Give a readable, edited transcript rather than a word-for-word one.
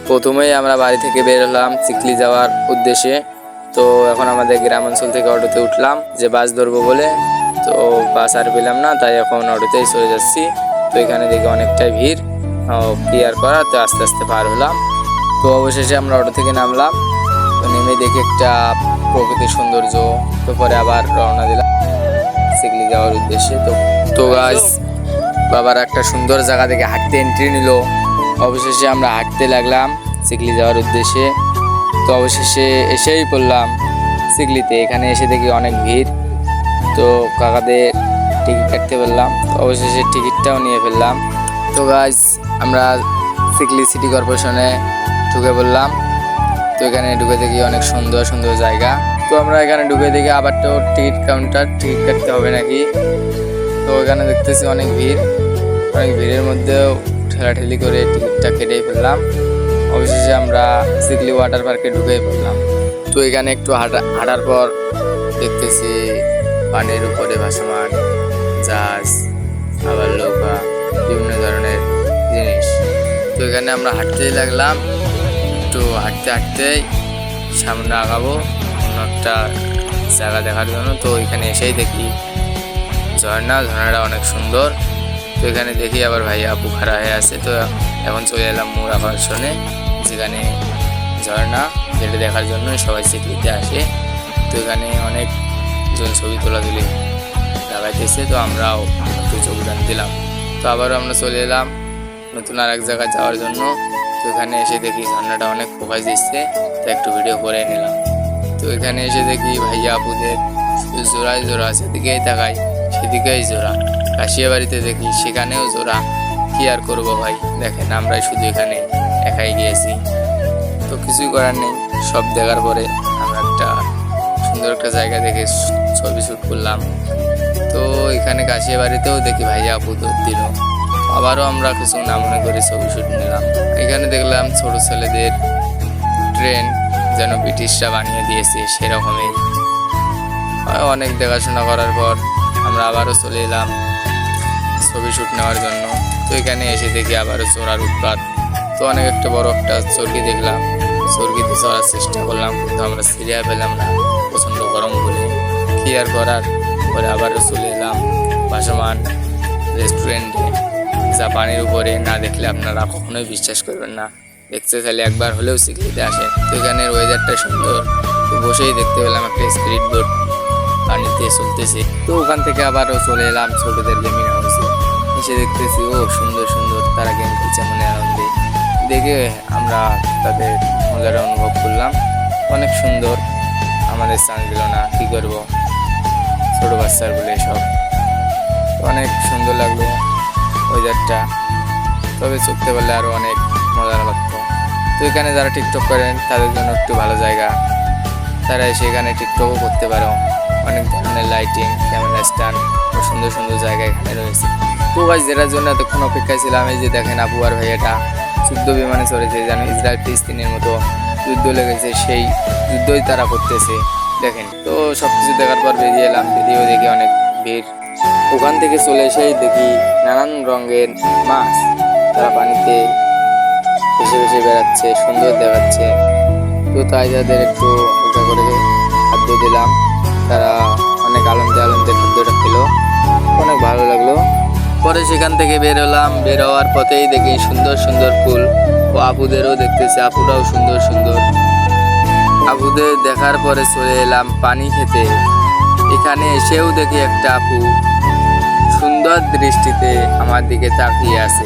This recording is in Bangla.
প্রথমেই আমরা বাড়ি থেকে বের হলাম চিকলি যাওয়ার উদ্দেশ্যে। তো এখন আমাদের গ্রাম অঞ্চল থেকে অটোতে উঠলাম যে বাস ধরবো বলে। তো বাস আর পেলাম না, তাই এখন অটোতেই চলে যাচ্ছি। তো এখানে দেখি অনেকটাই ভিড়, ক্লিয়ার করা, তো আস্তে আস্তে পার হলাম। তো অবশেষে আমরা অটো থেকে নামলাম। তো নেমে দেখি একটা প্রকৃতির সৌন্দর্য। তো পরে আবার রওনা দিলাম চিকলি যাওয়ার উদ্দেশ্যে। তো গাইস, বাবার একটা সুন্দর জায়গা থেকে হাঁটতে এন্ট্রি নিল। অবশেষে আমরা হাঁটতে লাগলাম চিকলি যাওয়ার উদ্দেশ্যে। তো অবশেষে এসেই পড়লাম চিকলিতে। এখানে এসে দেখি অনেক ভিড়। তো কাকাদের টিকিট কাটতে বললাম, অবশেষে টিকিটটাও নিয়ে ফেললাম। তো গাইস, আমরা চিকলি সিটি কর্পোরেশনে ঢুকে পড়লাম। তো এখানে ঢুকে দেখি অনেক সুন্দর সুন্দর জায়গা। তো আমরা এখানে ঢুকে দেখি আবার তো টিকিট কাউন্টার, টিকিট কাটতে হবে নাকি। তো এখানে দেখতেছি অনেক ভিড়, অনেক ভিড়ের মধ্যেও ঠেলাঠেলি করে টিকিটটা কেটেই ফেললাম। অবশেষে আমরা চিকলি ওয়াটার পার্কে ঢুকেই পড়লাম। তো এখানে একটু হাঁটার পর দেখতেছি পানির উপরে ভাসমান জাহাজ, আবার নৌকা, বিভিন্ন ধরনের জিনিস। তো এখানে আমরা হাঁটতেই লাগলাম। একটু হাঁটতে হাঁটতেই সামনে আগাবো অন্য একটা জায়গা দেখার জন্য। তো এখানে এসেই দেখি ঝর্ণাটা অনেক সুন্দর। তো এখানে দেখি আবার ভাই আপু খাড়া হয়ে আছে। তো এখন চলে এলাম মূল আকর্ষণে, যেখানে ঝর্ণা, যেটা দেখার জন্য সবাই চিকলিতে আসে। তো এখানে অনেকজন ছবি তোলাতুলি লাগাইতেছে। তো আমরাও একটু যোগদান দিলাম। তো আবারও আমরা চলে এলাম নতুন আর এক জায়গায় যাওয়ার জন্য। তো এখানে এসে দেখি ঝর্ণাটা অনেক ফোকাস দিচ্ছে, তো একটু ভিডিও করে নিলাম। তো এখানে এসে দেখি ভাইয়া আপুদের জোড়ায় জোড়া, সেদিকেই তাকাই সেদিকেই জোড়া। কাশিয়াবাড়িতে দেখি সেখানেও জোড়া। কি আর করবো ভাই, দেখেন আমরাই শুধু এখানে একাই গিয়েছি। তো কিছুই করার নেই। সব দেখার পরে আমরা একটা সুন্দর একটা জায়গা দেখে ছবি শ্যুট করলাম। তো এখানে কাশিয়াবাড়িতেও দেখি ভাইয়া আপু দিল। আবারও আমরা কিছু না মনে করে ছবি শ্যুট নিলাম। এখানে দেখলাম ছোট ছেলেদের ট্রেন, যেন ব্রিটিশরা বানিয়ে দিয়েছে সেরকমই। অনেক দেখাশোনা করার পর আমরা আবারও চলে এলাম ছবি শ্যুট নেওয়ার জন্য। তো এখানে এসে দেখি আবারও চড়ার উৎপাত। তো অনেক একটা বড় একটা চরকি দেখলাম, চরকিতে চড়ার চেষ্টা করলাম, কিন্তু আমরা সিরিয়া পেলাম না, প্রচণ্ড গরম বলে। কি আর করার, পরে আবারও চলে এলাম ভাসমান রেস্টুরেন্টে, যা পানির উপরে। না দেখলে আপনারা কখনোই বিশ্বাস করবেন না, দেখতে চাইলে একবার হলেও চিকলিতে আসেন। তো এখানের ওয়েদারটা সুন্দর। তো বসেই দেখতে পেলাম একটা স্পিড বোট পানিতে চলতেছে। তো ওখান থেকে আবারও চলে এলাম ছোটদের গেমিং হাউসে। এসে দেখতেছি ও সুন্দর সুন্দর তারা গেম খেলছে মনে আনন্দে। দেখে আমরা তাদের মজাটা অনুভব করলাম। অনেক সুন্দর, আমাদের চান্স দিল না, কি করব, ছোটো বাচ্চার বলে সব। অনেক সুন্দর লাগলো ওয়েদারটা, তবে চলতে পারলে আরও অনেক মজার লাগতো। তো এখানে যারা টিকটক করেন তাদের জন্য একটু ভালো জায়গা, তারা এসে এখানে টিকটকও করতে পারো। অনেক ধরনের লাইটিং, ক্যামেরা স্ট্যান্ড ও সুন্দর সুন্দর জায়গা এখানে রয়েছে। তো গাইস, যেটার জন্য এতক্ষণ অপেক্ষায় ছিলাম, এই যে দেখেন আপু আর ভাইয়াটা যুদ্ধ বিমানে চড়েছে, যেন ইসরায়েল ফিলিস্তিনের মতো যুদ্ধ লেগেছে, সেই যুদ্ধই তারা করতেছে দেখেন। তো সব কিছু দেখার পর বেরিয়ে এলাম, বেরিয়েও দেখি অনেক ভিড়। ওখান থেকে চলে এসেই দেখি নানান রঙের মাছ, তারা পানিতে ভেসে ভেসে বেড়াচ্ছে, সুন্দর দেখাচ্ছে। তো তাই তাদের একটু হালকা করে খাদ্য দিলাম, তারা অনেক আনন্দে খাদ্যটা খেলো, অনেক ভালো লাগলো। পরে সেখান থেকে বের হলাম, বের হওয়ার পথেই দেখি সুন্দর সুন্দর ফুল, ও আপুদেরও দেখতেছে, আপুরাও সুন্দর সুন্দর। আপুদের দেখার পরে চলে এলাম পানি খেতে। এখানে এসেও দেখি একটা আপু সুন্দর দৃষ্টিতে আমার দিকে তাকিয়ে আছে।